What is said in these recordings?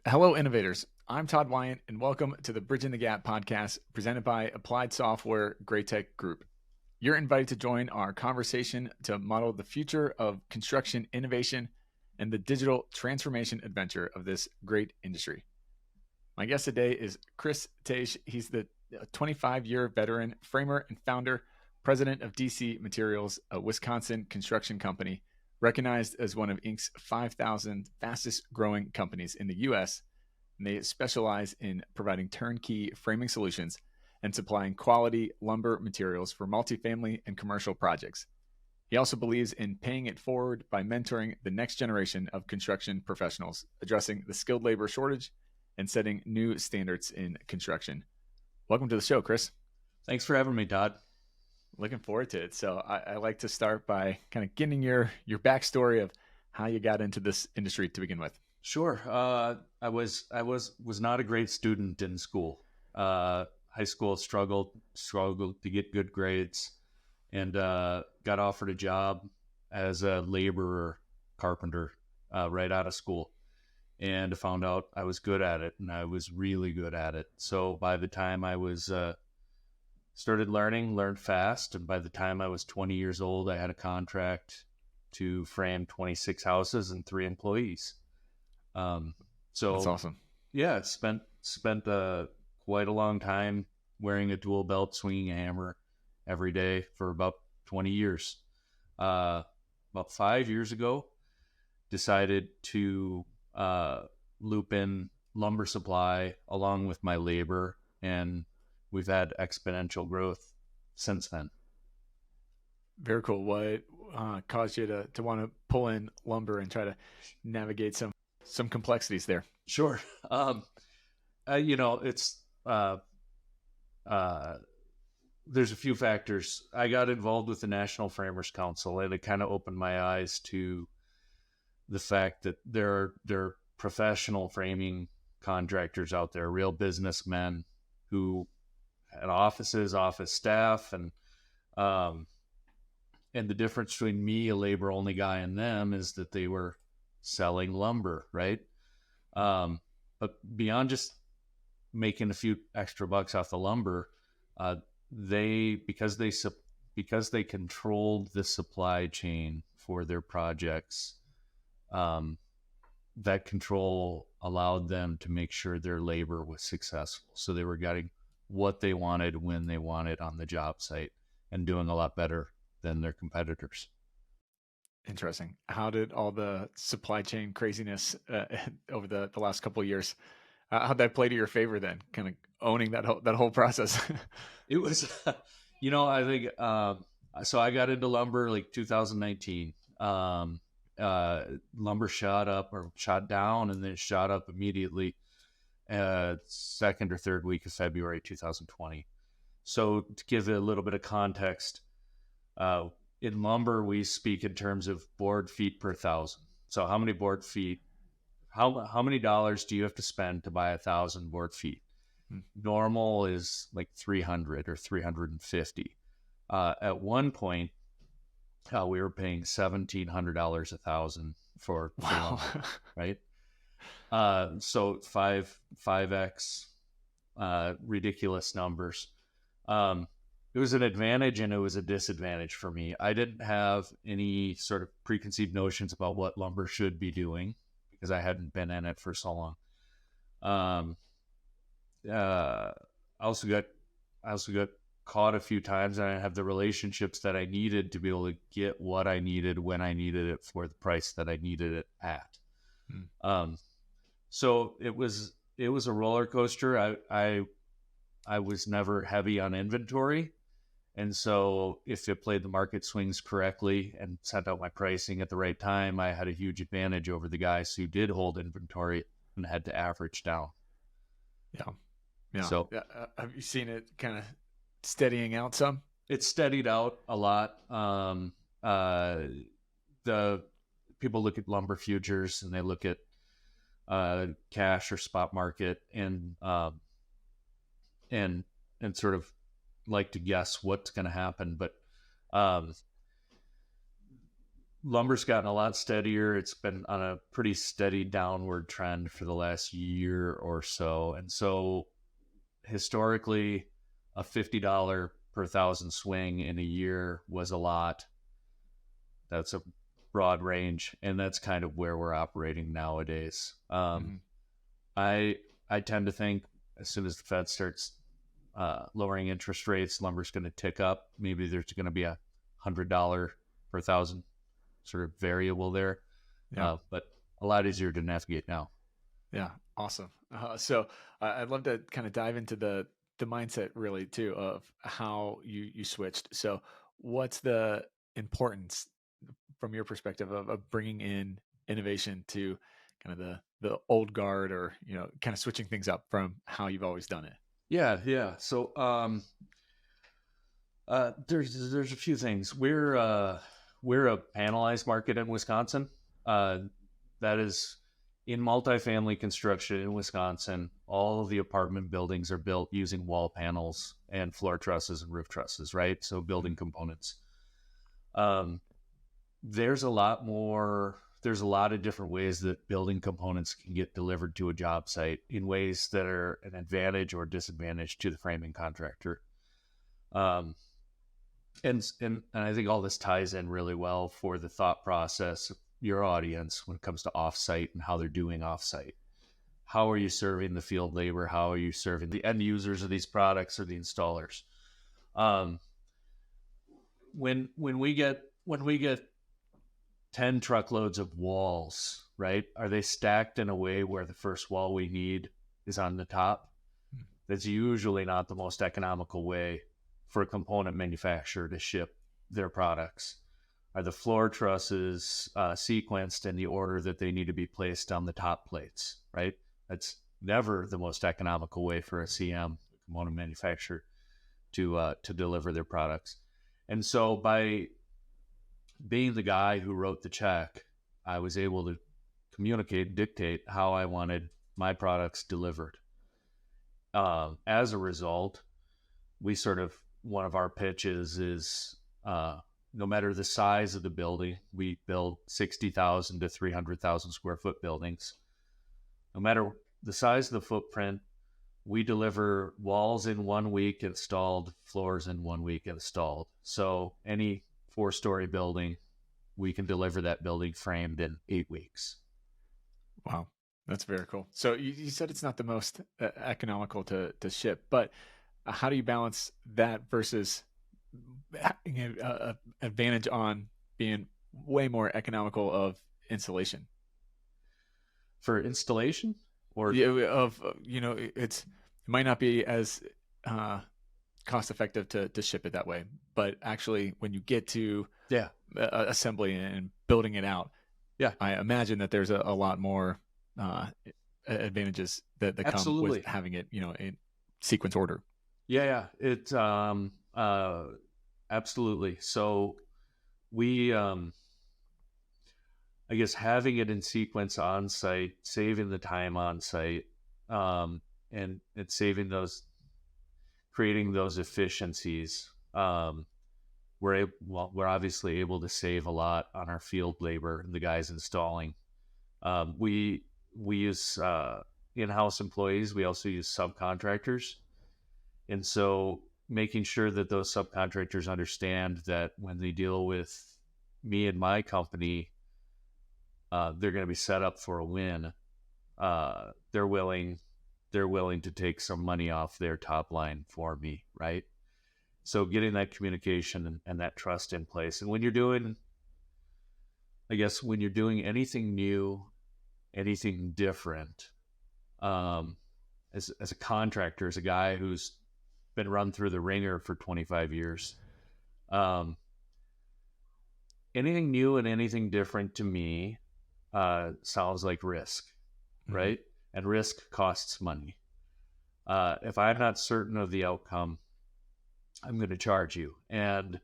Hello, innovators. I'm Todd Wyant, and welcome to the Bridging the Gap podcast presented by Applied Software Great Tech Group. You're invited to join our conversation to model the future of construction innovation and the digital transformation adventure of this great industry. My guest today is Chris Tatge. He's the 25-year veteran framer and founder, president of DC Materials, a Wisconsin construction company, recognized as one of Inc.'s 5,000 fastest growing companies in the U.S., and they specialize in providing turnkey framing solutions and supplying quality lumber materials for multifamily and commercial projects. He also believes in paying it forward by mentoring the next generation of construction professionals, addressing the skilled labor shortage and setting new standards in construction. Welcome to the show, Chris. Thanks for having me, Todd. Looking forward to it. So I like to start by kind of getting your backstory of how you got into this industry to begin with. Sure. I was not a great student in school. High school struggled to get good grades, and got offered a job as a laborer, carpenter, right out of school, and found out I was good at it, and I was really good at it. So by the time I was learned fast, and by the time I was 20 years old, I had a contract to frame 26 houses and 3 employees. So that's awesome. Yeah, spent quite a long time wearing a tool belt, swinging a hammer every day for about 20 years. About 5 years ago, decided to loop in lumber supply along with my labor, and we've had exponential growth since then. Very cool. What caused you to want to pull in lumber and try to navigate some complexities there? Sure. It's there's a few factors. I got involved with the National Framers Council, and it kind of opened my eyes to the fact that there are professional framing contractors out there, real businessmen who had offices, office staff, and the difference between me, a labor-only guy, and them is that they were selling lumber, right? But beyond just making a few extra bucks off the lumber, because they controlled the supply chain for their projects, that control allowed them to make sure their labor was successful. So they were getting what they wanted when they wanted on the job site, and doing a lot better than their competitors. Interesting. How did all the supply chain craziness over the last couple of years, how'd that play to your favor then, kind of owning that whole process? It was, I think, so I got into lumber like 2019. Lumber shot down, and then it shot up immediately second or third week of February 2020. So to give it a little bit of context, in lumber, we speak in terms of board feet per thousand. So how many board feet, how many dollars do you have to spend to buy 1,000 board feet? Normal is like 300 or 350. At one point, we were paying $1,700 1,000 for lumber, right? So 5x, ridiculous numbers. It was an advantage and it was a disadvantage for me. I didn't have any sort of preconceived notions about what lumber should be doing because I hadn't been in it for so long. I also got caught a few times, and I didn't have the relationships that I needed to be able to get what I needed when I needed it for the price that I needed it at. So it was a roller coaster. I was never heavy on inventory. And so if it played the market swings correctly and sent out my pricing at the right time, I had a huge advantage over the guys who did hold inventory and had to average down. Yeah. So have you seen it kind of steadying out some? It's steadied out a lot. The people look at lumber futures, and they look at cash or spot market, and sort of like to guess what's going to happen. But lumber's gotten a lot steadier. It's been on a pretty steady downward trend for the last year or so. And so historically, a $50 per thousand swing in a year was a lot. That's a broad range, and that's kind of where we're operating nowadays. Mm-hmm. I tend to think as soon as the Fed starts lowering interest rates, lumber's going to tick up. Maybe there's going to be $100 per thousand sort of variable there, Yeah. but a lot easier to navigate now. Yeah. Awesome. So I'd love to kind of dive into the mindset really too of how you switched. So what's the importance from your perspective of bringing in innovation to kind of the old guard, or kind of switching things up from how you've always done it? Yeah. So there's a few things. We're a panelized market in Wisconsin. That is in multifamily construction in Wisconsin. All of the apartment buildings are built using wall panels and floor trusses and roof trusses, right? So building components. There's a lot of different ways that building components can get delivered to a job site in ways that are an advantage or disadvantage to the framing contractor. And I think all this ties in really well for the thought process of your audience when it comes to offsite and how they're doing offsite. How are you serving the field labor? How are you serving the end users of these products or the installers? When we get 10 truckloads of walls, right? Are they stacked in a way where the first wall we need is on the top? That's usually not the most economical way for a component manufacturer to ship their products. Are the floor trusses sequenced in the order that they need to be placed on the top plates, right? That's never the most economical way for a CM, component manufacturer, to deliver their products. And so by being the guy who wrote the check, I was able to communicate, dictate how I wanted my products delivered. As a result, one of our pitches is no matter the size of the building, we build 60,000 to 300,000 square foot buildings. No matter the size of the footprint, we deliver walls in 1 week installed, floors in 1 week installed. So any 4-story building, we can deliver that building framed in 8 weeks. Wow. That's very cool. So you said it's not the most economical to ship, but how do you balance that versus advantage on being way more economical of installation? For installation, or it might not be as cost effective to ship it that way, but actually when you get to assembly and building it out, I imagine that there's a lot more advantages that come with having it in sequence order. It absolutely. So we I guess having it in sequence on site, saving the time on site, and creating those efficiencies. We're obviously able to save a lot on our field labor and the guys installing. We use in-house employees. We also use subcontractors. And so making sure that those subcontractors understand that when they deal with me and my company, they're going to be set up for a win. They're willing to take some money off their top line for me, right? So getting that communication and that trust in place. And when you're doing anything new, anything different, as a contractor, as a guy who's been run through the ringer for 25 years, anything new and anything different to me sounds like risk, right? And risk costs money. If I'm not certain of the outcome, I'm going to charge you. And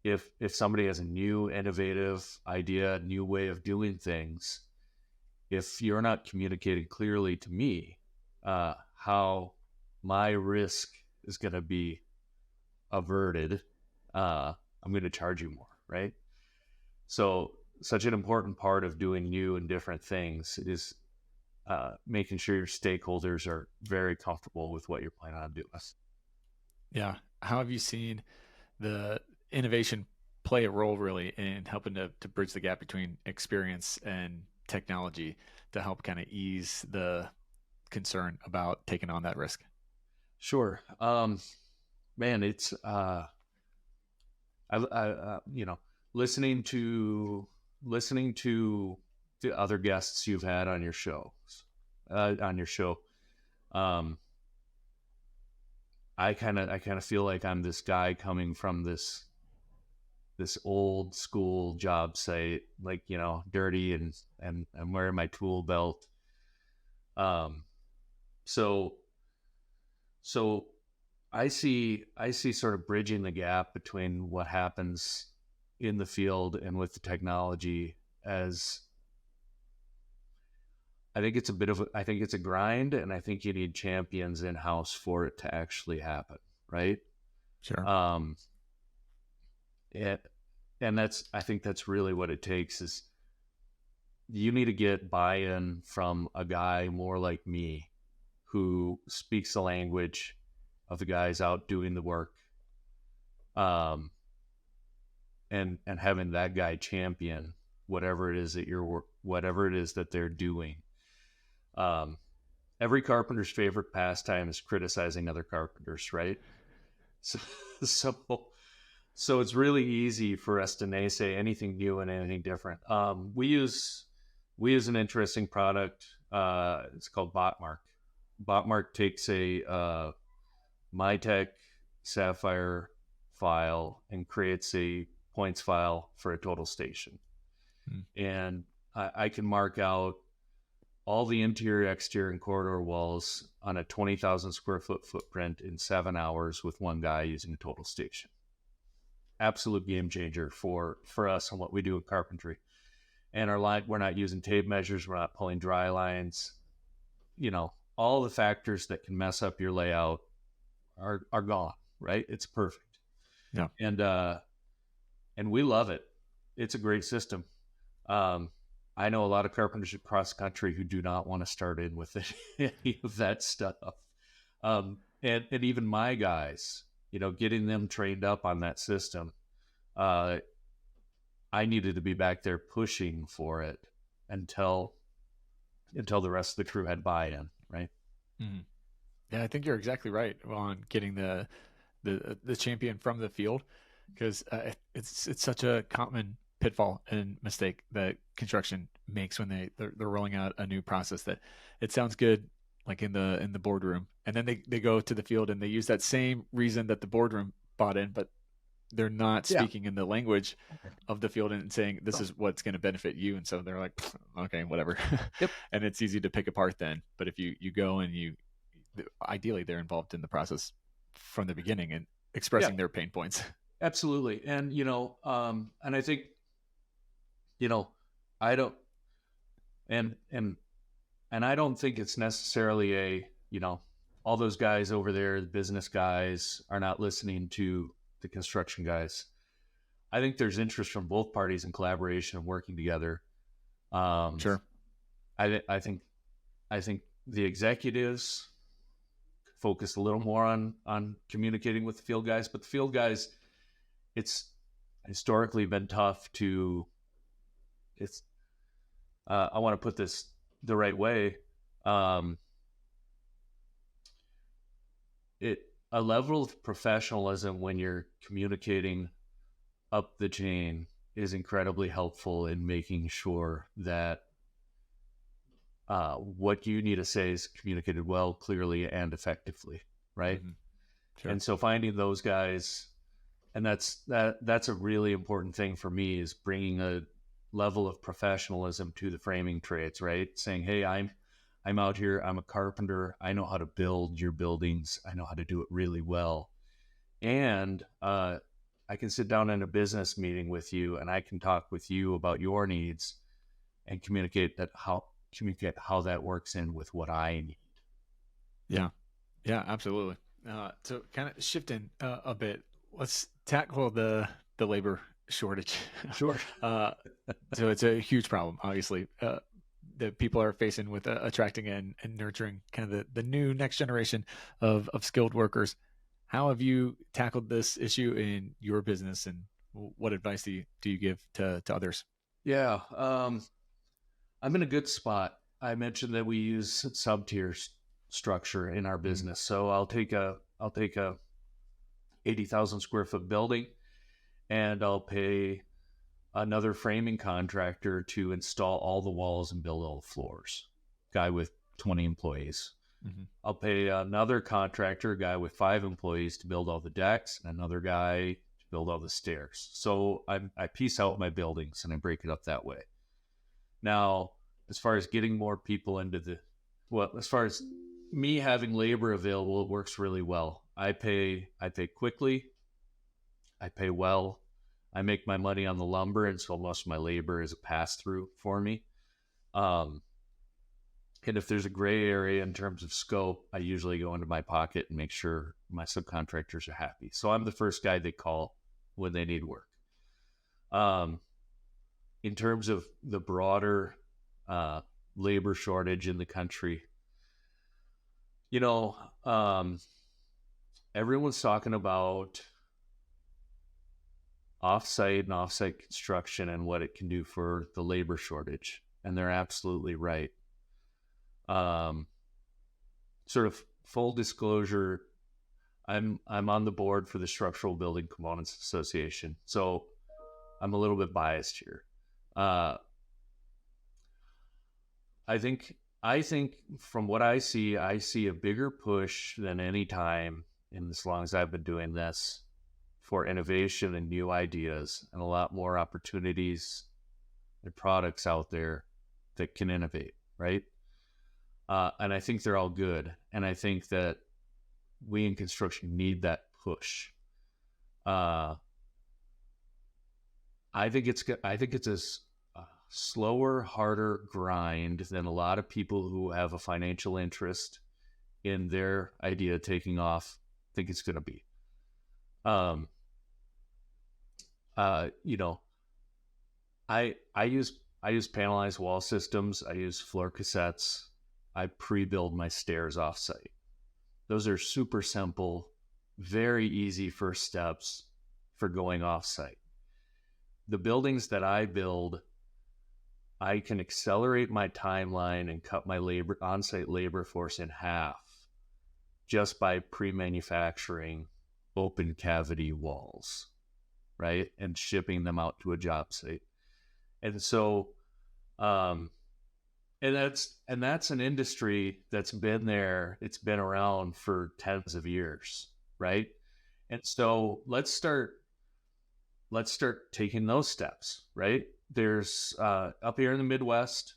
if somebody has a new innovative idea, a new way of doing things, if you're not communicating clearly to me how my risk is going to be averted, I'm going to charge you more, right? So such an important part of doing new and different things is making sure your stakeholders are very comfortable with what you're planning on doing. Yeah. How have you seen the innovation play a role really in helping to bridge the gap between experience and technology to help kind of ease the concern about taking on that risk? Sure. Man, it's you know, listening to the other guests you've had on your show. Um, I kind of feel like I'm this guy coming from this old school job site, like, dirty and I'm wearing my tool belt. Um, so so I see sort of bridging the gap between what happens in the field and with the technology as I think it's a grind, and I think you need champions in house for it to actually happen, right? Sure. Um, it, and I think that's really what it takes is you need to get buy-in from a guy more like me who speaks the language of the guys out doing the work. Um, and having that guy champion whatever it is that they're doing. Um, every carpenter's favorite pastime is criticizing other carpenters, right? So, so, so it's really easy for us to naysay anything new and anything different. We use an interesting product. It's called Botmark. Botmark takes a MyTech Sapphire file and creates a points file for a total station. Hmm. And I can mark out all the interior, exterior, and corridor walls on a 20,000 square foot footprint in 7 hours with one guy using a total station. Absolute game changer for us and what we do in carpentry. And we're not using tape measures. We're not pulling dry lines. All the factors that can mess up your layout are gone, right? It's perfect. Yeah. And we love it. It's a great system. I know a lot of carpenters across the country who do not want to start in with any of that stuff. And even my guys, getting them trained up on that system, I needed to be back there pushing for it until the rest of the crew had buy-in, right? Mm-hmm. Yeah, I think you're exactly right on getting the champion from the field, because it's such a common pitfall and mistake that construction makes when they're rolling out a new process, that it sounds good like in the boardroom, and then they go to the field and they use that same reason that the boardroom bought in, but they're not Yeah. speaking in the language of the field and saying this is what's going to benefit you, and so they're like, okay, whatever. Yep. And it's easy to pick apart then. But if you go and ideally they're involved in the process from the beginning and expressing their pain points. Absolutely. And and I think I don't and I don't think it's necessarily all those guys over there, the business guys, are not listening to the construction guys. I think there's interest from both parties in collaboration and working together. Sure. I think the executives focus a little more on communicating with the field guys, but the field guys, it's historically been tough to. I want to put this the right way. A level of professionalism when you're communicating up the chain is incredibly helpful in making sure that what you need to say is communicated well, clearly, and effectively, right? Mm-hmm. Sure. And so finding those guys, and that's a really important thing for me, is bringing a level of professionalism to the framing trades, right? Saying, hey, I'm out here, I'm a carpenter, I know how to build your buildings, I know how to do it really well, and I can sit down in a business meeting with you and I can talk with you about your needs and communicate how that works in with what I need. Yeah, absolutely. So kind of shifting a bit, let's tackle the labor shortage. Sure. uh, so it's a huge problem, obviously, that people are facing with attracting and nurturing kind of the new next generation of skilled workers. How have you tackled this issue in your business, and what advice do you give to others? Yeah. I'm in a good spot. I mentioned that we use sub-tier structure in our Mm-hmm. business. So I'll take a 80,000 square foot building, and I'll pay another framing contractor to install all the walls and build all the floors. Guy with 20 employees. Mm-hmm. I'll pay another contractor, a guy with 5 employees, to build all the decks, and another guy to build all the stairs. So I piece out my buildings and I break it up that way. Now, as far as getting more people as far as me having labor available, it works really well. I pay quickly, I pay well, I make my money on the lumber, and so most of my labor is a pass through for me. Um, and if there's a gray area in terms of scope, I usually go into my pocket and make sure my subcontractors are happy. So I'm the first guy they call when they need work. Um, in terms of the broader labor shortage in the country, you know, everyone's talking about offsite and offsite construction and what it can do for the labor shortage, and they're absolutely right. Um, Sort of full disclosure, I'm on the board for the Structural Building Components Association, so I'm a little bit biased here. Uh, I think from what I see a bigger push than any time in as long as I've been doing this for innovation and new ideas, and a lot more opportunities and products out there that can innovate, right? And I think they're all good. And I think that we in construction need that push. Uh, I think it's a slower, harder grind than a lot of people who have a financial interest in their idea taking off think it's going to be. Um, you know, I use panelized wall systems. I use floor cassettes. I pre-build my stairs offsite. Those are super simple, very easy first steps for going offsite. The buildings that I build, I can accelerate my timeline and cut my on-site labor force in half just by pre-manufacturing open cavity walls, right? And shipping them out to a job site. And so, um, and that's an industry that's been there. It's been around for tens of years, right? And so let's start taking those steps, right? There's up here in the Midwest,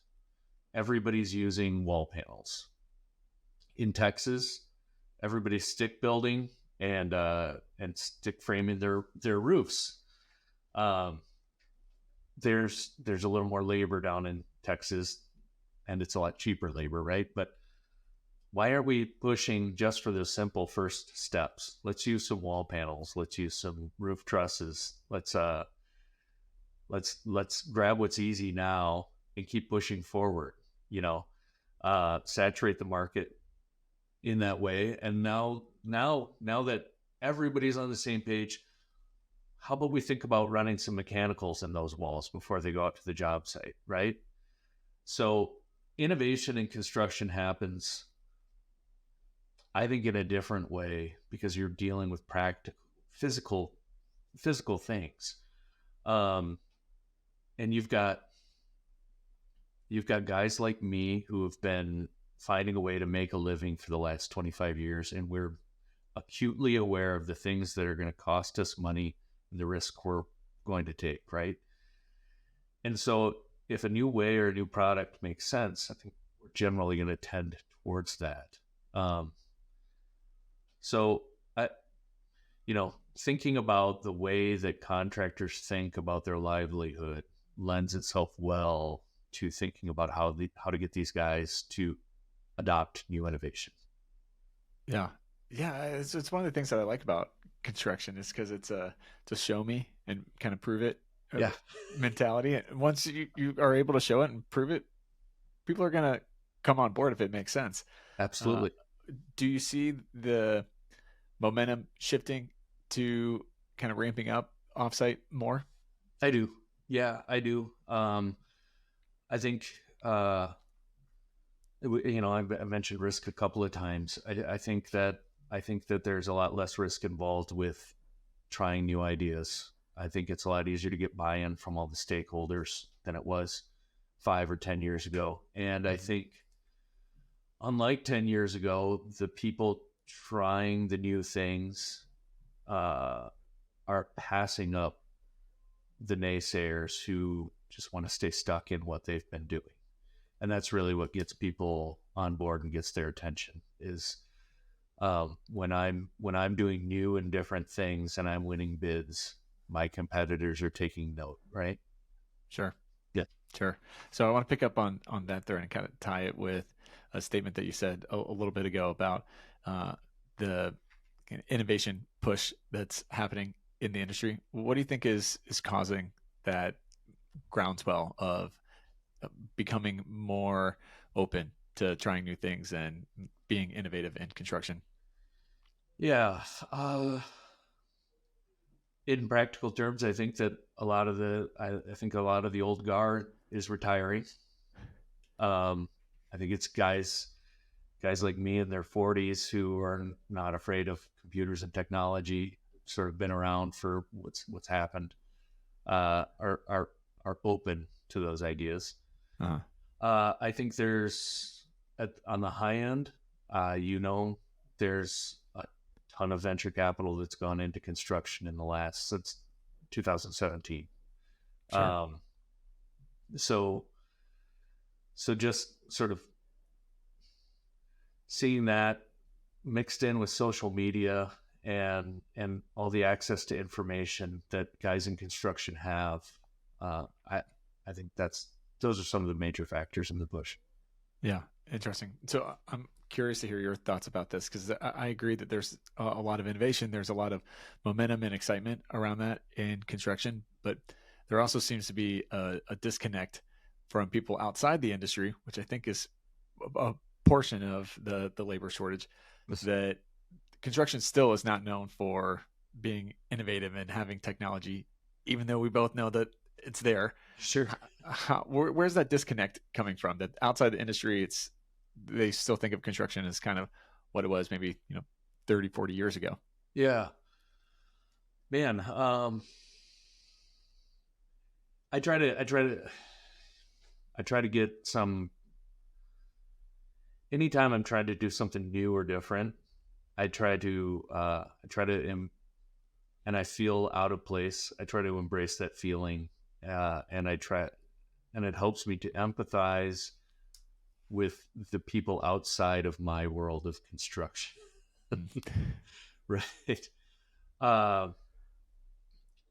everybody's using wall panels. In Texas, everybody's stick building and stick framing their roofs. Um, there's a little more labor down in Texas, and it's a lot cheaper labor, right? But why aren't we pushing just for the simple first steps? Let's use some wall panels. Let's use some roof trusses. Let's grab what's easy now and keep pushing forward. Saturate the market in that way. And now that everybody's on the same page, how about we think about running some mechanicals in those walls before they go out to the job site, right? So innovation in construction happens, I think, in a different way because you're dealing with practical, physical things. And you've got guys like me who have been finding a way to make a living for the last 25 years, and we're acutely aware of the things that are going to cost us money and the risk we're going to take, right? And so if a new way or a new product makes sense, I think we're generally going to tend towards that. So thinking about the way that contractors think about their livelihood lends itself well to thinking about how to get these guys to adopt new innovation. Yeah, yeah. It's one of the things that I like about construction is because it's a show me. and kind of prove it Yeah, mentality. And once you are able to show it and prove it, people are going to come on board if it makes sense. Uh, absolutely. do you see the momentum shifting to kind of ramping up offsite more? I do. Yeah, I do. I think, I mentioned risk a couple of times. I think that there's a lot less risk involved with trying new ideas. I think it's a lot easier to get buy-in from all the stakeholders than it was 5 or 10 years ago. And I think, unlike 10 years ago, the people trying the new things uh, are passing up the naysayers who just want to stay stuck in what they've been doing. And that's really what gets people on board and gets their attention is when I'm doing new and different things and I'm winning bids, my competitors are taking note, right? Sure. Yeah. Sure. So I want to pick up on that there and kind of tie it with a statement that you said a little bit ago about the kind of innovation push that's happening in the industry. What do you think is causing that groundswell of becoming more open to trying new things and being innovative in construction? Yeah. Uh, in practical terms, I think that I think a lot of the old guard is retiring. I think it's guys like me in their 40s who are not afraid of computers and technology, sort of been around for what's happened, are open to those ideas. Uh-huh. I think on the high end, there's a ton of venture capital that's gone into construction since 2017. Sure. Um, so just sort of seeing that mixed in with social media and all the access to information that guys in construction have, uh, I I think those are some of the major factors in the push. Yeah, interesting. So I'm curious to hear your thoughts about this because I agree that there's a lot of innovation, there's a lot of momentum and excitement around that in construction, but there also seems to be a disconnect from people outside the industry, which I think is a portion of the labor shortage. That construction still is not known for being innovative and having technology, even though we both know that it's there. Sure. Where's that disconnect coming from? That outside the industry, they still think of construction as kind of what it was maybe 30, 40 years ago. Yeah, man. I try to I try to I try to get some. Anytime I'm trying to do something new or different, and I feel out of place. I try to embrace that feeling, and it helps me to empathize with the people outside of my world of construction. Mm. Right.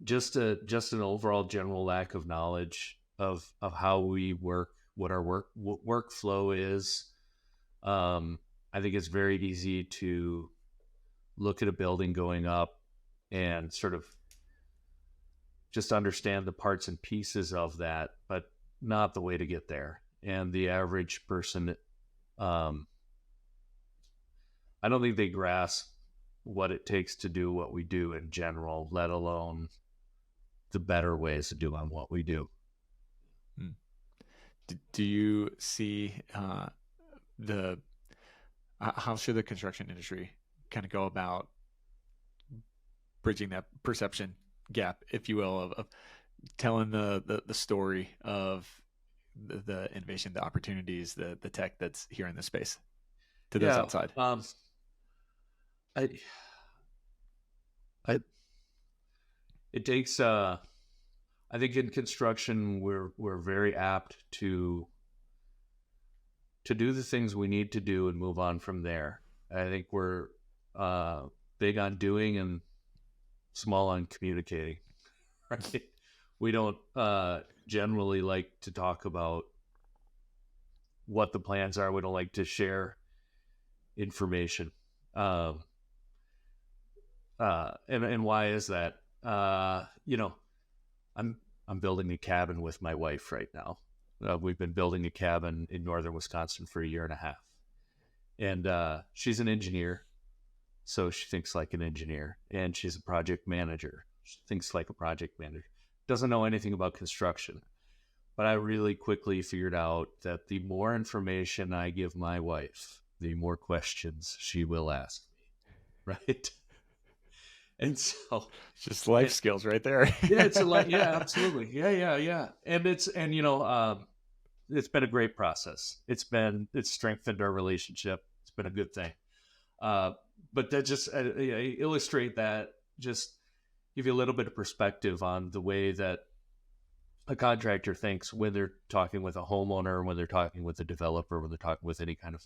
Just an overall general lack of knowledge of how we work, what our workflow is. I think it's very easy to look at a building going up and sort of just understand the parts and pieces of that, but not the way to get there. And the average person, um, I don't think they grasp what it takes to do what we do in general, let alone the better ways to do on what we do. Mm. Do you see the how should the construction industry kind of go about bridging that perception gap, if you will, of telling the story of the innovation, the opportunities, the tech that's here in the space to those Yeah. outside? I, I, it takes, I think in construction, we're very apt to do the things we need to do and move on from there. I think we're big on doing and small on communicating. Right? We don't generally like to talk about what the plans are. We don't like to share information. And why is that? I'm building a cabin with my wife right now. We've been building a cabin in northern Wisconsin for a year and a half, and she's an engineer, so she thinks like an engineer, and she's a project manager. She thinks like a project manager. Doesn't know anything about construction, but I really quickly figured out that the more information I give my wife, the more questions she will ask me, right? And so, It's just life and, skills right there. yeah, it's a lot. Yeah, absolutely. Yeah. And it's been a great process. It's strengthened our relationship. It's been a good thing. But that just illustrate that, just give you a little bit of perspective on the way that a contractor thinks when they're talking with a homeowner, when they're talking with a developer, when they're talking with any kind of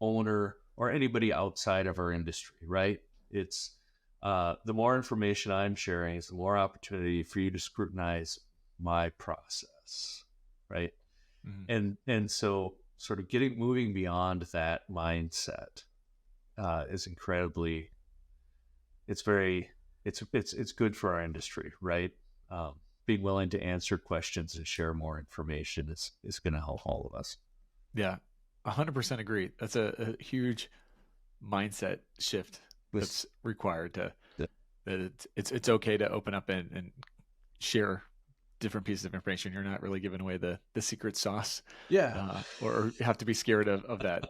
owner or anybody outside of our industry, right? It's the more information I'm sharing is the more opportunity for you to scrutinize my process, right? And so sort of moving beyond that mindset is incredibly, it's good for our industry, right? Being willing to answer questions and share more information is going to help all of us. Yeah, 100% agree. That's a huge mindset shift that's required that it's okay to open up and share different pieces of information. You're not really giving away the secret sauce, or have to be scared of that.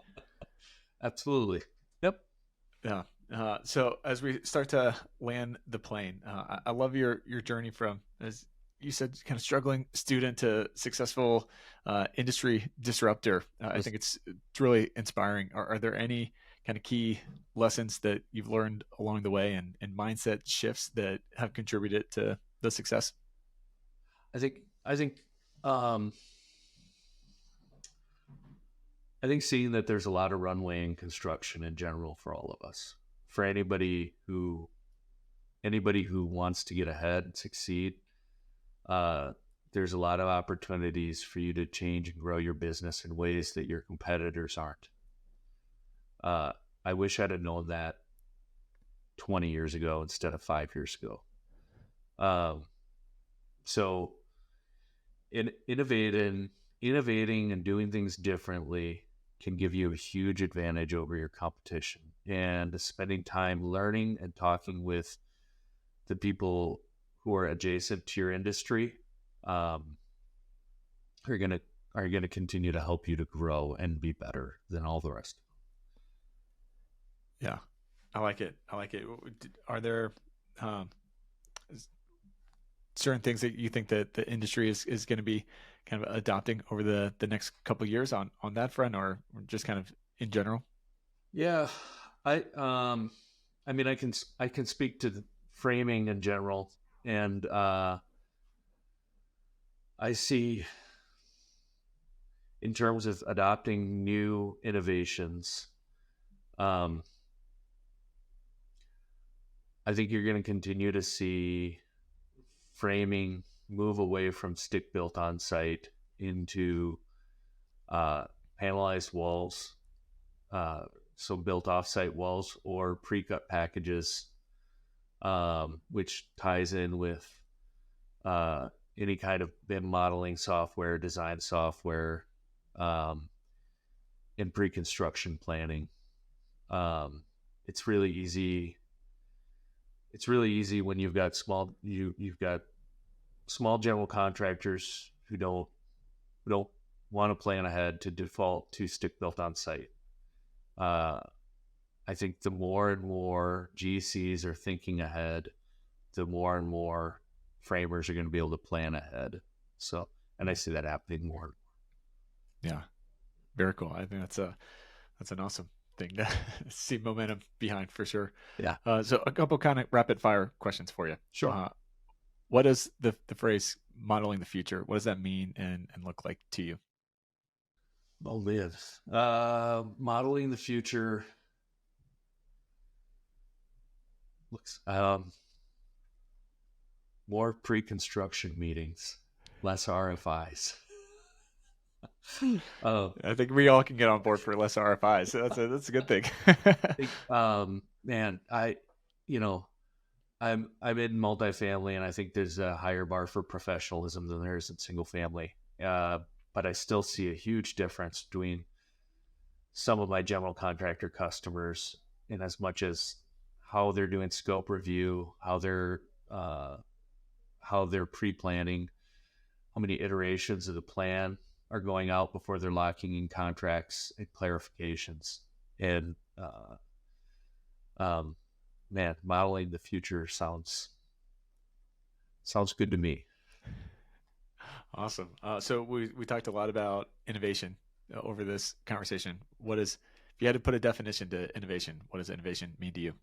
Absolutely. Yep. Yeah. So as we start to land the plane, I love your journey from, as you said, kind of struggling student to successful industry disruptor. I think it's really inspiring. Are there any kind of key lessons that you've learned along the way and mindset shifts that have contributed to the success? I think seeing that there's a lot of runway in construction in general for all of us, for anybody who wants to get ahead and succeed, there's a lot of opportunities for you to change and grow your business in ways that your competitors aren't. I wish I'd have known that 20 years ago instead of 5 years ago. So innovating and doing things differently can give you a huge advantage over your competition. And spending time learning and talking with the people who are adjacent to your industry are going to continue to help you to grow and be better than all the rest. Yeah, I like it. Are there certain things that you think that the industry is going to be kind of adopting over the next couple of years on that front, or just kind of in general? Yeah, I mean, I can speak to the framing in general, and I see, in terms of adopting new innovations, I think you're going to continue to see framing move away from stick built on site into panelized walls, so built off-site walls or pre-cut packages, which ties in with any kind of BIM modeling software, design software, and pre-construction planning. It's really easy. It's really easy when you've got small general contractors who don't want to plan ahead to default to stick built on site. I think the more and more GCs are thinking ahead, the more and more framers are going to be able to plan ahead. So, and I see that happening more. Yeah, very cool. I think that's an awesome thing to see momentum behind, for sure. Yeah. So a couple kind of rapid fire questions for you. Sure. What does the phrase modeling the future, what does that mean and look like to you? Oh, man. Modeling the future looks more pre-construction meetings, less RFIs. I think we all can get on board for less RFIs. So that's a good thing. Man, I'm in multifamily, and I think there's a higher bar for professionalism than there is in single family. But I still see a huge difference between some of my general contractor customers in as much as how they're doing scope review, uh, how they're pre-planning, how many iterations of the plan are going out before they're locking in contracts and clarifications. And man, modeling the future sounds good to me. Awesome. So we talked a lot about innovation over this conversation. If you had to put a definition to innovation, what does innovation mean to you?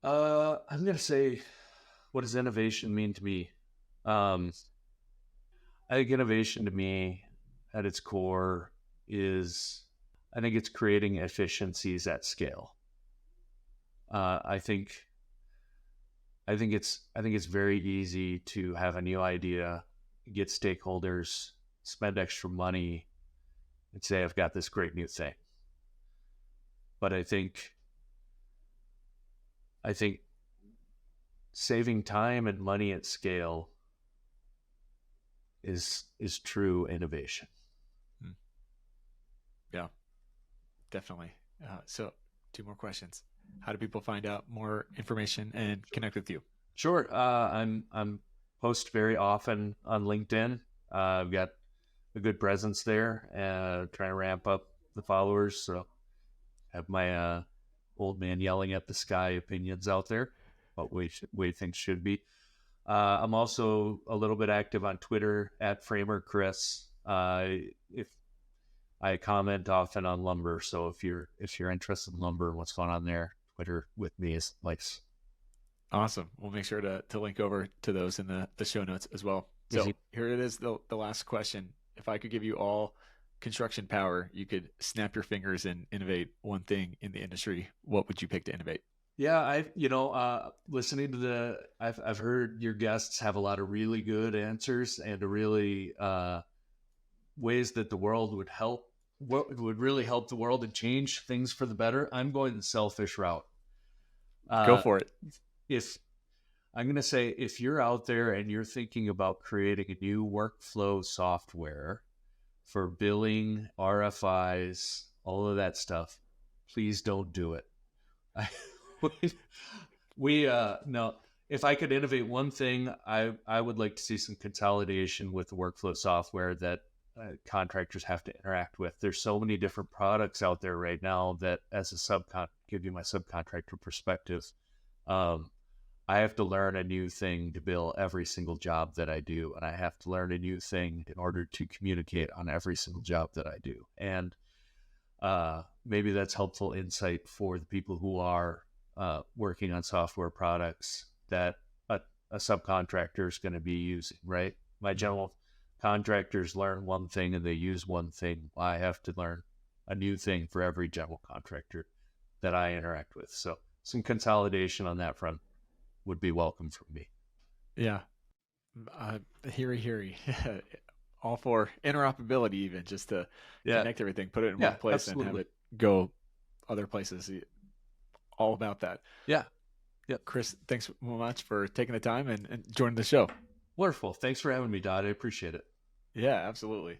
I'm going to say, what does innovation mean to me? I think innovation to me at its core is, I think it's creating efficiencies at scale. I think it's very easy to have a new idea, get stakeholders, spend extra money, and say, I've got this great new thing. But I think saving time and money at scale is true innovation. Yeah, definitely. So 2 more questions. How do people find out more information and connect with you? Sure. I'm post very often on LinkedIn. I've got a good presence there, trying to ramp up the followers. So have my old man yelling at the sky opinions out there, what way things should be. I'm also a little bit active on Twitter at Framer Chris. If I comment often on lumber, so if you're interested in lumber and what's going on there, Twitter with me is nice. Awesome. We'll make sure to link over to those in the show notes as well. So here it is, the last question. If I could give you all construction power, you could snap your fingers and innovate one thing in the industry, what would you pick to innovate? Yeah, listening to I've heard your guests have a lot of really good answers and a really ways that the world would really help the world and change things for the better. I'm going the selfish route. Go for it. If I'm going to say, if you're out there and you're thinking about creating a new workflow software for billing, RFIs, all of that stuff, please don't do it. No, if I could innovate one thing, I would like to see some consolidation with the workflow software that contractors have to interact with. There's so many different products out there right now that, as a give you my subcontractor perspective, I have to learn a new thing to bill every single job that I do, and I have to learn a new thing in order to communicate on every single job that I do. And maybe that's helpful insight for the people who are working on software products that a subcontractor is going to be using, right? My general contractors learn one thing and they use one thing. I have to learn a new thing for every general contractor that I interact with. So some consolidation on that front would be welcome from me. Yeah. Heary. All for interoperability, even just to connect everything, put it in one place and have it go other places. All about that. Yeah. Chris, thanks so much for taking the time and joining the show. Wonderful. Thanks for having me, Todd. I appreciate it. Yeah, absolutely.